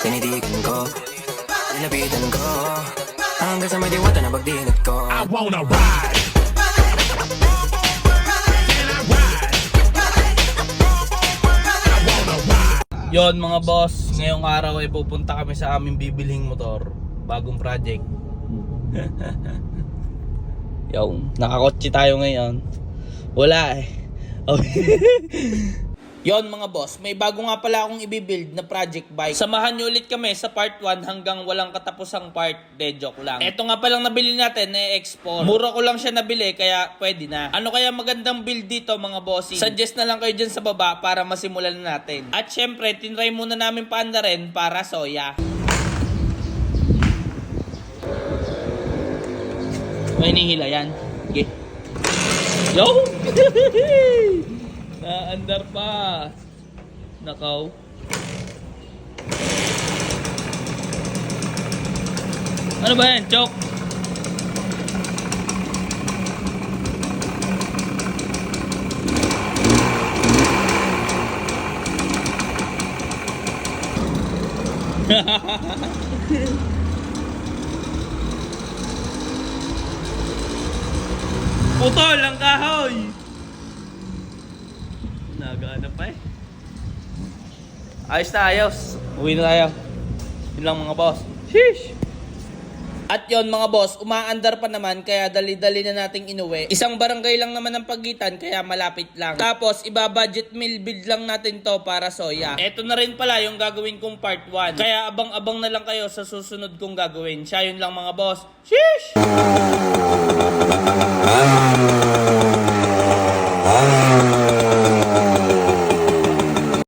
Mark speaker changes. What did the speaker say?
Speaker 1: Tinitigan ko, nilapitan ko, hanggang sa may diwata na pagdinat ko.
Speaker 2: I wanna ride.
Speaker 3: Yon mga boss, ngayong araw ay pupunta kami sa aming bibilhing motor. Bagong project. Yung, nakakotse tayo ngayon. Wala eh. Yon mga boss, may bago nga pala akong ibibuild na project bike. Samahan nyo ulit kami sa part 1 hanggang walang katapusang part. De, joke lang. Eto nga palang nabili natin na X4. Mura ko lang siya nabili kaya pwede na. Ano kaya magandang build dito mga bossing? Suggest na lang kayo dyan sa baba para masimulan na natin. At syempre, tinry muna namin paanda rin para soya. May nihila yan. Okay. Yo! Naandar pa. Nakaw. Ano ba yan? Choke? Putol ang kahoy. Nagana pa eh. Ayos na ayos. Uwi na tayo. Yun lang mga boss. Sheesh! At yon mga boss, umaandar pa naman kaya dali-dali na nating inuwi. Isang barangay lang naman ang pagitan kaya malapit lang. Tapos iba-budget meal build lang natin to para soya. Eto na rin pala yung gagawin kong part 1. Kaya abang-abang na lang kayo sa susunod kong gagawin. Siya yun lang mga boss. Sheesh!